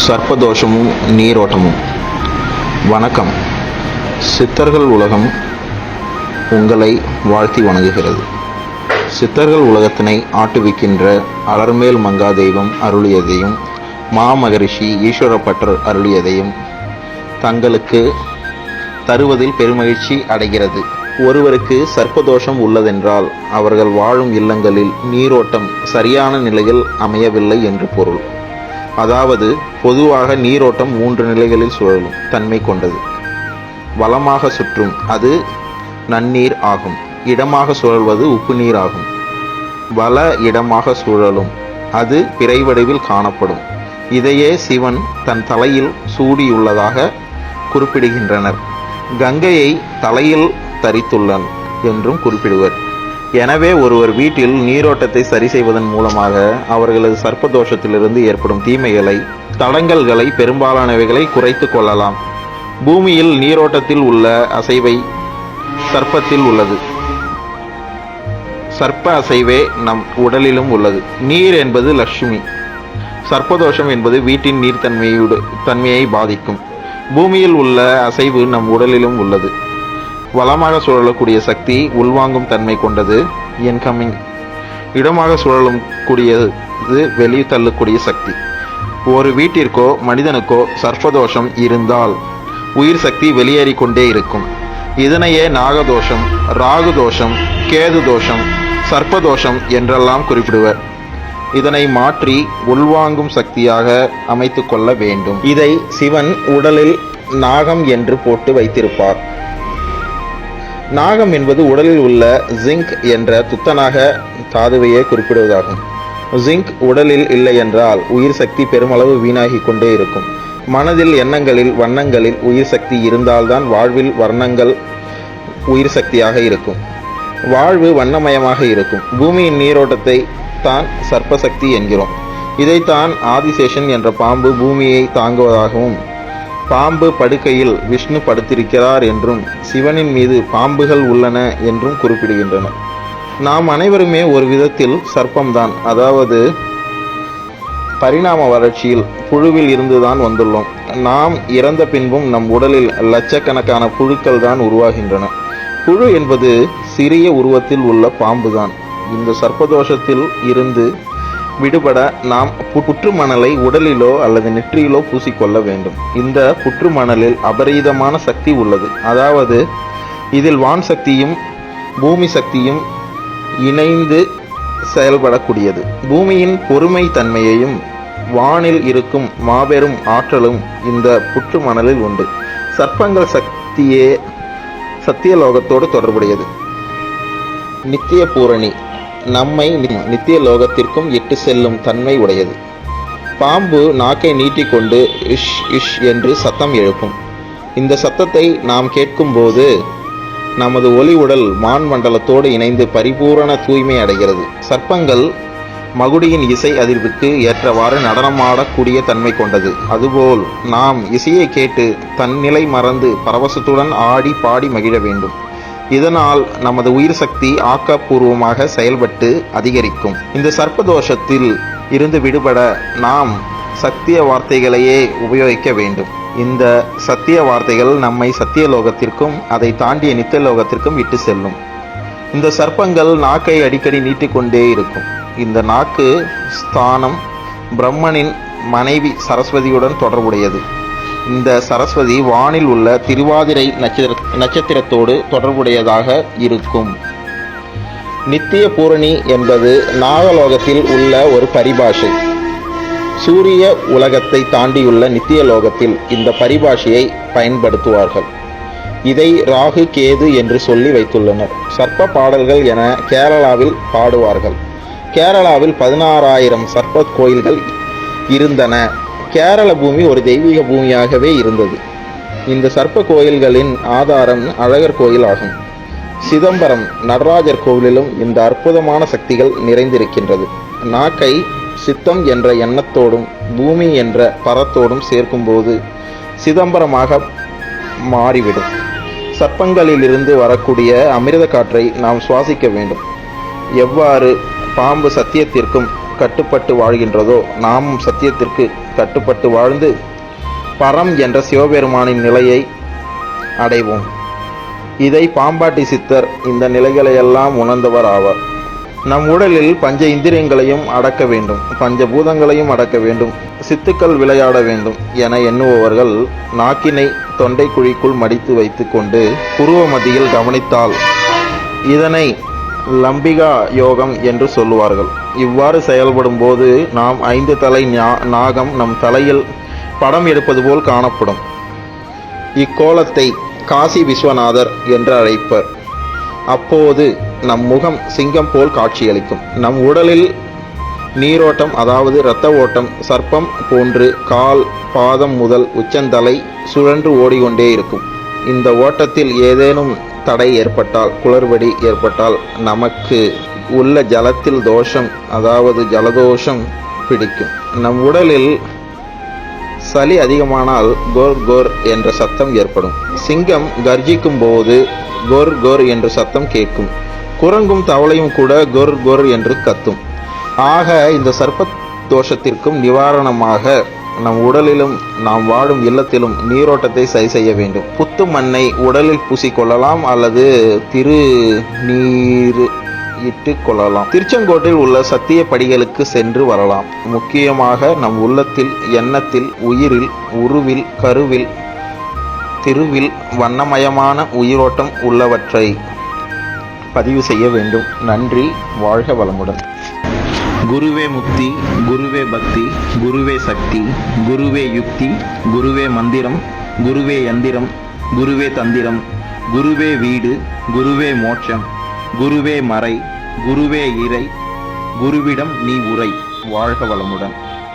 சர்ப்பதோஷமும் நீரோட்டமும். வணக்கம். சித்தர்கள் உலகம் உங்களை வாழ்த்தி வணங்குகிறது. சித்தர்கள் உலகத்தினை ஆட்டுவிக்கின்ற அலர்மேல் மங்கா தெய்வம் அருளியதையும் மாமகரிஷி ஈஸ்வரப்பட்டர் அருளியதையும் தங்களுக்கு தருவதில் பெருமகிழ்ச்சி அடைகிறது. ஒருவருக்கு சர்ப்பதோஷம் உள்ளதென்றால் அவர்கள் வாழும் இல்லங்களில் நீரோட்டம் சரியான நிலையில் அமையவில்லை என்று பொருள். அதாவது பொதுவாக நீரோட்டம் 3 நிலைகளில் சுழலும் தன்மை கொண்டது. வலமாக சுற்றும், அது நன்னீர் ஆகும். இடமாக சுழல்வது உப்பு நீர் ஆகும். வல இடமாக சுழலும், அது பிறை வடிவில் காணப்படும். இதையே சிவன் தன் தலையில் சூடியுள்ளதாக குறிப்பிடுகின்றனர். கங்கையை தலையில் தரித்துள்ளன் என்றும் குறிப்பிடுவர். எனவே ஒருவர் வீட்டில் நீரோட்டத்தை சரி செய்வதன் மூலமாக அவர்களது சர்ப்பதோஷத்திலிருந்து ஏற்படும் தீமைகளை, தடங்கல்களை, பெரும்பாலானவைகளை குறைத்து கொள்ளலாம். பூமியில் நீரோட்டத்தில் உள்ள அசைவை சர்ப்பத்தில் உள்ளது. சர்ப்ப அசைவே நம் உடலிலும் உள்ளது. நீர் என்பது லட்சுமி. சர்ப்பதோஷம் என்பது வீட்டின் நீர்த்தன்மையை பாதிக்கும். பூமியில் உள்ள அசைவு நம் உடலிலும் உள்ளது. வலமாக சுழலக்கூடிய சக்தி உள்வாங்கும் தன்மை கொண்டது, என்கமிங். இடமாக சுழலும் கூடியது வெளி தள்ளக்கூடிய சக்தி. ஒரு வீட்டிற்கோ மனிதனுக்கோ சர்ப்பதோஷம் இருந்தால் உயிர் சக்தி வெளியேறிக்கொண்டே இருக்கும். இதனையே நாகதோஷம், ராகு தோஷம், கேது தோஷம், சர்ப்பதோஷம் என்றெல்லாம் குறிப்பிடுவர். இதனை மாற்றி உள்வாங்கும் சக்தியாக அமைத்து கொள்ள வேண்டும். இதை சிவன் உடலில் நாகம் என்று போட்டு வைத்திருப்பார். நாகம் என்பது உடலில் உள்ள ஜிங்க் என்ற துத்தநாக தாதுவையே குறிப்பிடுவதாகும். ஜிங்க் உடலில் இல்லை என்றால் உயிர் சக்தி பெருமளவு வீணாகி கொண்டே இருக்கும். மனதில், எண்ணங்களில், வண்ணங்களில் உயிர் சக்தி இருந்தால்தான் வாழ்வில் வர்ணங்கள் உயிர் சக்தியாக இருக்கும். வாழ்வு வண்ணமயமாக இருக்கும். பூமியின் நீரோட்டத்தை தான் சர்ப்பசக்தி என்கிறோம். இதைத்தான் ஆதிசேஷன் என்ற பாம்பு பூமியை தாங்குவதாகவும், பாம்பு படுக்கையில் விஷ்ணு படுத்திருக்கிறார் என்றும், சிவனின் மீது பாம்புகள் உள்ளன என்றும் குறிப்பிடுகின்றனர். நாம் அனைவருமே ஒரு விதத்தில் சர்ப்பம்தான். அதாவது பரிணாம வளர்ச்சியில் புழுவில் இருந்துதான் வந்துள்ளோம். நாம் இறந்த பின்பும் நம் உடலில் லட்சக்கணக்கான புழுக்கள் தான் உருவாகின்றன. புழு என்பது சிறிய உருவத்தில் உள்ள பாம்புதான். இந்த சர்ப்பதோஷத்தில் இருந்து விடுபட நாம் புற்றுமணலை உடலிலோ அல்லது நெற்றியிலோ பூசிக்கொள்ள வேண்டும். இந்த புற்றுமணலில் அபரீதமான சக்தி உள்ளது. அதாவது இதில் வான் சக்தியும் பூமி சக்தியும் இணைந்து செயல்படக்கூடியது. பூமியின் பொறுமை தன்மையையும் வானில் இருக்கும் மாபெரும் ஆற்றலும் இந்த புற்றுமணலில் உண்டு. சர்ப்பங்கள் சக்தியே சத்தியலோகத்தோடு தொடர்புடையது. நித்திய பூரணி நம்மை நித்திய லோகத்திற்கும் இட்டு செல்லும் தன்மை உடையது. பாம்பு நாக்கை நீட்டிக்கொண்டு இஷ் இஷ் என்று சத்தம் எழுப்பும். இந்த சத்தத்தை நாம் கேட்கும்போது நமது ஒளி உடல் மான் மண்டலத்தோடு இணைந்து பரிபூரண தூய்மை அடைகிறது. சர்ப்பங்கள் மகுடியின் இசை அதிர்வுக்கு ஏற்றவாறு நடனமாடக்கூடிய தன்மை கொண்டது. அதுபோல் நாம் இசையை கேட்டு தன்னிலை மறந்து பரவசத்துடன் ஆடி பாடி மகிழ வேண்டும். இதனால் நமது உயிர் சக்தி ஆக்கப்பூர்வமாக செயல்பட்டு அதிகரிக்கும். இந்த சர்ப்பதோஷத்தில் இருந்து விடுபட நாம் சத்திய வார்த்தைகளையே உபயோகிக்க வேண்டும். இந்த சத்திய வார்த்தைகள் நம்மை சத்தியலோகத்திற்கும் அதை தாண்டிய நித்தியலோகத்திற்கும் இட்டு செல்லும். இந்த சர்ப்பங்கள் நாக்கை அடிக்கடி நீட்டிக்கொண்டே இருக்கும். இந்த நாக்கு ஸ்தானம் பிரம்மனின் மனைவி சரஸ்வதியுடன் தொடர்புடையது. இந்த சரஸ்வதி வானில் உள்ள திருவாதிரை நட்சத்திரத்தோடு தொடர்புடையதாக இருக்கும். நித்திய பூரணி என்பது நாகலோகத்தில் உள்ள ஒரு பரிபாஷை. சூரிய உலகத்தை தாண்டியுள்ள நித்திய லோகத்தில் இந்த பரிபாஷையை பயன்படுத்துவார்கள். இதை ராகு கேது என்று சொல்லி வைத்துள்ளனர். சர்ப்ப பாடல்கள் என கேரளாவில் பாடுவார்கள். கேரளாவில் 16,000 சர்ப்ப கோயில்கள் இருந்தன. கேரள பூமி ஒரு தெய்வீக பூமியாகவே இருந்தது. இந்த சர்ப்ப கோயில்களின் ஆதாரம் அழகர் கோயில் ஆகும். சிதம்பரம் நடராஜர் கோவிலிலும் இந்த அற்புதமான சக்திகள் நிறைந்திருக்கின்றது. நாக்கை சித்தம் என்ற எண்ணத்தோடும் பூமி என்ற பரத்தோடும் சேர்க்கும்போது சிதம்பரமாக மாறிவிடும். சர்ப்பங்களிலிருந்து வரக்கூடிய அமிர்த காற்றை நாம் சுவாசிக்க வேண்டும். எவ்வாறு பாம்பு சத்தியத்திற்கும் கட்டுப்பட்டு வாழ்கின்றதோ நாமும் சத்தியத்திற்கு கட்டுப்பட்டு வாழ்ந்து பரம் என்ற சிவபெருமானின் நிலையை அடைவோம். இதை பாம்பாட்டி சித்தர் இந்த நிலைகளையெல்லாம் உணர்ந்தவர் ஆவார். நம் உடலில் பஞ்ச இந்திரியங்களையும் அடக்க வேண்டும், பஞ்சபூதங்களையும் அடக்க வேண்டும், சித்துக்கள் விளையாட வேண்டும் என எண்ணுபவர்கள் நாக்கினை தொண்டை குழிக்குள் மடித்து வைத்து கொண்டு புருவ மத்தியில் கவனித்தால் இதனை லம்பிகா யோகம் என்று சொல்லுவார்கள். இவ்வாறு செயல்படும் போது நாம் 5 தலை நாகம் நம் தலையில் படம் எடுப்பது போல் காணப்படும். இக்கோலத்தை காசி விஸ்வநாதர் என்று அழைப்பர். அப்போது நம் முகம் சிங்கம் போல் காட்சியளிக்கும். நம் உடலில் நீரோட்டம், அதாவது இரத்த ஓட்டம் சர்ப்பம் போன்று கால் பாதம் முதல் உச்சந்தலை சுழன்று ஓடிக்கொண்டே இருக்கும். இந்த ஓட்டத்தில் ஏதேனும் தடை ஏற்பட்டால், குளறுபடி ஏற்பட்டால் நமக்கு உள்ள ஜலத்தில் தோஷம், அதாவது ஜலதோஷம் பிடிக்கும். நம் உடலில் சளி அதிகமானால் கோர் கோர் என்ற சத்தம் ஏற்படும். சிங்கம் கர்ஜிக்கும் போது கோர் கோர் என்ற சத்தம் கேட்கும். குரங்கும் தவளையும் கூட கோர் கோர் என்று கத்தும். ஆக இந்த சர்ப்ப தோஷத்திற்கும் நிவாரணமாக நம் உடலிலும் நாம் வாழும் இல்லத்திலும் நீரோட்டத்தை சரி செய்ய வேண்டும். புத்து மண்ணை உடலில் பூசிக்கொள்ளலாம் அல்லது திருநீர் இட்டு கொள்ளலாம். திருச்செங்கோட்டில் உள்ள சத்திய படிகளுக்கு சென்று வரலாம். முக்கியமாக நம் உள்ளத்தில், எண்ணத்தில், உயிரில், உருவில், கருவில், திருவில் வண்ணமயமான உயிரோட்டம் உள்ளவற்றை பதிவு செய்ய வேண்டும். நன்றி. வாழ்க வளமுடன். குருவே முக்தி, குருவே பக்தி, குருவே சக்தி, குருவே யுக்தி, குருவே மந்திரம், குருவே யந்திரம், குருவே தந்திரம், குருவே வீடு, குருவே மோட்சம், குருவே மறை, குருவே இறை, குருவிடம் நீ உரை. வாழ்க வளமுடன்.